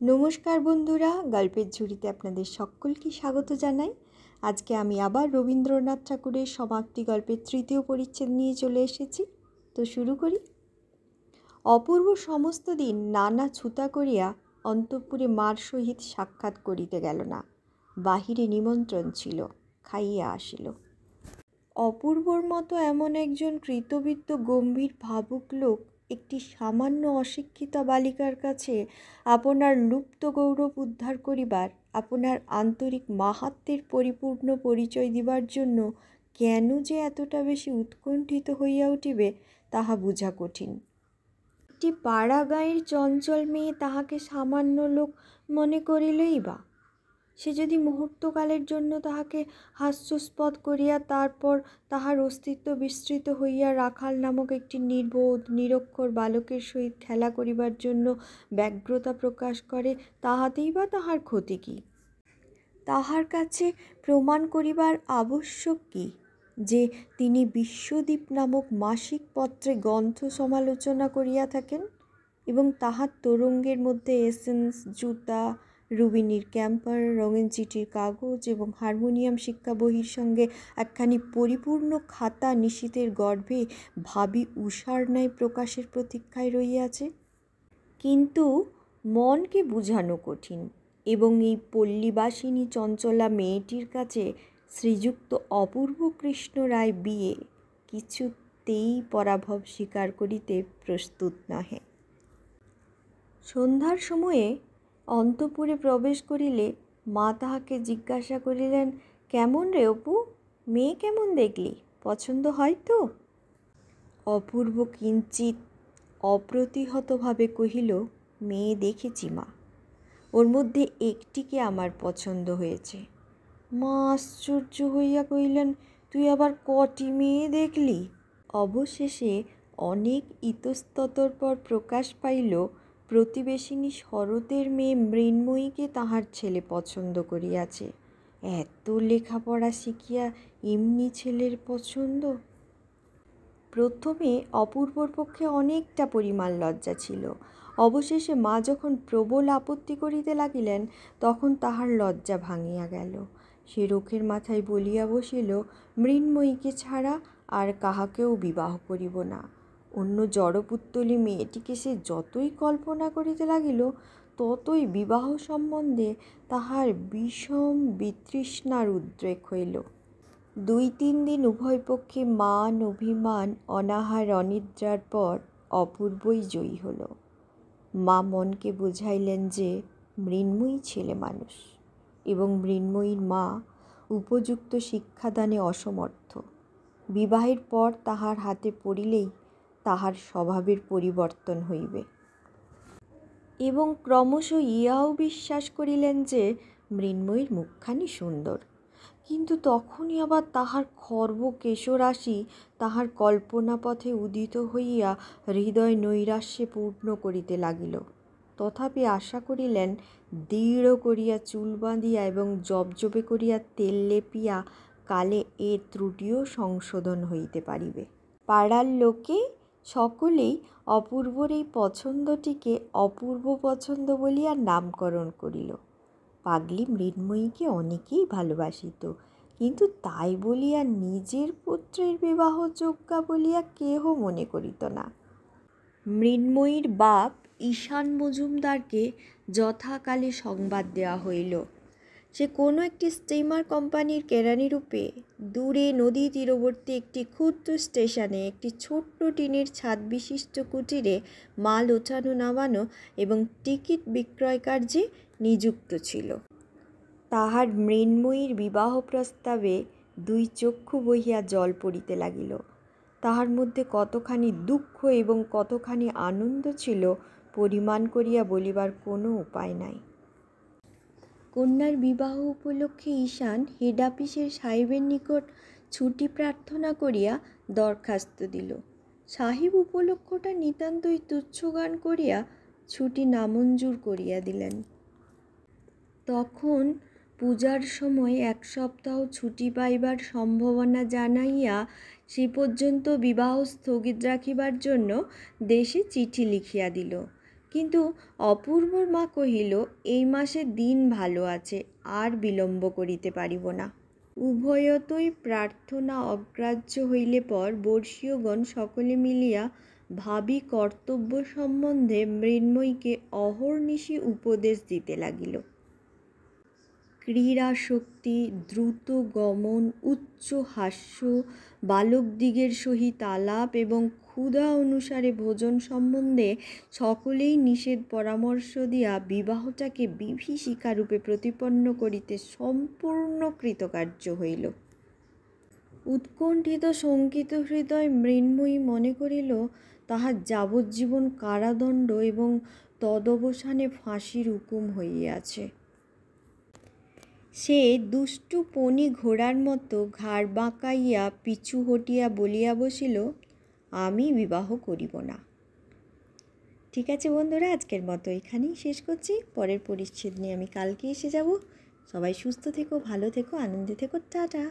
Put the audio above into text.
নমস্কার বন্ধুরা, গল্পের ঝুড়িতে আপনাদের সকলকে স্বাগত জানাই। আজকে আমি আবার রবীন্দ্রনাথ ঠাকুরের সমাপ্তি গল্পের তৃতীয় পরিচ্ছেদ নিয়ে চলে এসেছি। তো শুরু করি। অপূর্ব সমস্ত দিন নানা ছুতা করিয়া অন্তঃপুরে মার সহিত সাক্ষাৎ করিতে গেল না। বাহিরে নিমন্ত্রণ ছিল, খাইয়া আসিল। অপূর্বর মতো এমন একজন কৃতবিত্ত গম্ভীর ভাবুক লোক একটি সামান্য অশিক্ষিতা বালিকার কাছে আপনার লুপ্ত গৌরব উদ্ধার করিবার, আপনার আন্তরিক মাহাত্ম্যের পরিপূর্ণ পরিচয় দিবার জন্য কেন যে এতটা বেশি উৎকণ্ঠিত হইয়া উঠিবে তাহা বুঝা কঠিন। একটি পাড়া গাঁয়ের চঞ্চল মেয়ে তাহাকে সামান্য লোক মনে করিলেই বা, সে যদি মুহূর্তকালের জন্য তাহাকে হাস্যাস্পদ করিয়া তারপর তাহার অস্তিত্ব বিস্তৃত হইয়া রাখাল নামক একটি নির্বোধ নিরক্ষর বালকের সহিত খেলা করিবার জন্য ব্যগ্রতা প্রকাশ করে, তাহাতেই বা তাহার ক্ষতি কী? তাহার কাছে প্রমাণ করিবার আবশ্যক কী যে তিনি বিশ্বদীপ নামক মাসিক পত্রে গ্রন্থ সমালোচনা করিয়া থাকেন এবং তাহার তোরঙ্গের মধ্যে এসেন্স, জুতা, রুবিনির ক্যাম্পার, রঙিন চিঠির কাগজ এবং হারমোনিয়াম শিক্ষা বহির সঙ্গে একখানি পরিপূর্ণ খাতা নিশীথের গর্ভে ভাবি উষার ন্যায় প্রকাশের প্রতীক্ষায় রহিয়াছে। কিন্তু মনকে বুঝানো কঠিন এবং এই পল্লীবাসিনী চঞ্চলা মেয়েটির কাছে শ্রীযুক্ত অপূর্ব কৃষ্ণ রায় বিয়ে কিছুতেই পরাভব স্বীকার করিতে প্রস্তুত নহে। সন্ধ্যার সময়ে অন্তঃপুরে প্রবেশ করিলে মা তাহাকে জিজ্ঞাসা করিলেন, কেমন রে অপু, মেয়ে কেমন দেখলি, পছন্দ হয় তো? অপূর্ব কিঞ্চিত অপ্রতিহতভাবে কহিল, মেয়ে দেখেছি মা, ওর মধ্যে একটিকে আমার পছন্দ হয়েছে। মা আশ্চর্য হইয়া কহিলেন, তুই আবার কটি মেয়ে দেখলি? অবশেষে অনেক ইতস্ততর পর প্রকাশ পাইল, প্রতিবেশিনী শরতের মেয়ে মৃন্ময়ীকে তাহার ছেলে পছন্দ করিয়াছে। এত লেখাপড়া শিখিয়া এমনি ছেলের পছন্দ! প্রথমে অপূর্বর পক্ষে অনেকটা পরিমাণ লজ্জা ছিল। অবশেষে মা যখন প্রবল আপত্তি করিতে লাগিলেন, তখন তাহার লজ্জা ভাঙিয়া গেল। সে রোখের মাথায় বলিয়া বসিল, মৃন্ময়ীকে ছাড়া আর কাহাকেও বিবাহ করিব না। অন্য জড়পুত্তলী মেয়েটিকে সে যতই কল্পনা করিতে লাগিল, ততই বিবাহ সম্বন্ধে তাহার বিষম বিতৃষ্ণার উদ্রেক হইল। 2-3 দিন উভয় পক্ষে মান অভিমান অনাহার অনিদ্রার পর অপূর্বই জয়ী হল। মা মনকে বুঝাইলেন যে মৃন্ময়ী ছেলে মানুষ এবং মৃন্ময়ীর মা উপযুক্ত শিক্ষাদানে অসমর্থ। বিবাহের পর তাহার হাতে পড়িলেই তাহার স্বভাবের পরিবর্তন হইবে। এবং ক্রমশ ইহাও বিশ্বাস করিলেন যে মৃন্ময়ীর মুখখানি সুন্দর। কিন্তু তখনই আবার তাহার খর্ব কেশরাশি তাহার কল্পনাপথে উদিত হইয়া হৃদয় নৈরাশ্যে পূর্ণ করিতে লাগিল। তথাপি আশা করিলেন, দৃঢ় করিয়া চুল বাঁধিয়া এবং জবজবে করিয়া তেল লেপিয়া কালে এ ত্রুটিও সংশোধন হইতে পারিবে। পাড়ার লোকে সকলেই অপূর্বর এই পছন্দটিকে অপূর্ব পছন্দ বলিয়া নামকরণ করিল। পাগলি মৃন্ময়ীকে অনেকেই ভালোবাসিত, কিন্তু তাই বলিয়া নিজের পুত্রের বিবাহযোগ্যা বলিয়া কেহ মনে করিত না। মৃন্ময়ীর বাপ ঈশান মজুমদারকে যথাকালে সংবাদ দেওয়া হইল। সে কোনো একটি স্টিমার কোম্পানির কেরানিরূপে দূরে নদী তীরবর্তী একটি ক্ষুদ্র স্টেশনে একটি ছোট্ট টিনের ছাদ বিশিষ্ট কুটিরে মাল ওঠানো নামানো এবং টিকিট বিক্রয় কার্যে নিযুক্ত ছিল। তাহার মৃন্ময়ীর বিবাহ প্রস্তাবে 2 চক্ষু বহিয়া জল পড়িতে লাগিল। তাহার মধ্যে কতখানি দুঃখ এবং কতখানি আনন্দ ছিল, পরিমাণ করিয়া বলিবার কোনো উপায় নাই। কন্যার বিবাহ উপলক্ষে ঈশান হেড অফিসের সাহেবের নিকট ছুটি প্রার্থনা করিয়া দরখাস্ত দিল। সাহেব উপলক্ষটা নিতান্তই তুচ্ছজ্ঞান করিয়া ছুটি নামঞ্জুর করিয়া দিলেন। তখন পূজার সময় 1 সপ্তাহ ছুটি পাইবার সম্ভাবনা জানাইয়া সে পর্যন্ত বিবাহ স্থগিত রাখিবার জন্য দেশে চিঠি লিখিয়া দিল। কিন্তু অপূর্বর মা কহিল, এই মাসে দিন ভালো আছে, আর বিলম্ব করিতে পারিব না। উভয়তই প্রার্থনা অগ্রাহ্য হইলে পর বর্ষীয়গণ সকলে মিলিয়া ভাবী কর্তব্য সম্বন্ধে মৃন্ময়ীকে অহর্নিশি উপদেশ দিতে লাগিল। ক্রীড়াশক্তি, দ্রুত গমন, উচ্চ হাস্য, বালকদিগের সহিত আলাপ এবং ক্ষুধা অনুসারে ভোজন সম্বন্ধে সকলেই নিষেধ পরামর্শ দিয়া বিবাহটাকে বিভীষিকারূপে প্রতিপন্ন করিতে সম্পূর্ণ কৃতকার্য হইল। উৎকণ্ঠিত শঙ্কিত হৃদয় মৃন্ময়ী মনে করিল তাহার যাবজ্জীবন কারাদণ্ড এবং তদবসানে ফাঁসির হুকুম হইয়াছে। সে দুষ্টু পণী ঘোড়ার মতো ঘাড় বাঁকাইয়া পিছু হটিয়া বলিয়া বসিল, আমি বিবাহ করিব না। ঠিক আছে বন্ধুরা, আজকের মতো এখানেই শেষ করছি। পরের পরিচ্ছেদ নিয়ে আমি কালকে এসে যাব। সবাই সুস্থ থেকো, ভালো থেকো, আনন্দে থেকো। টাটা।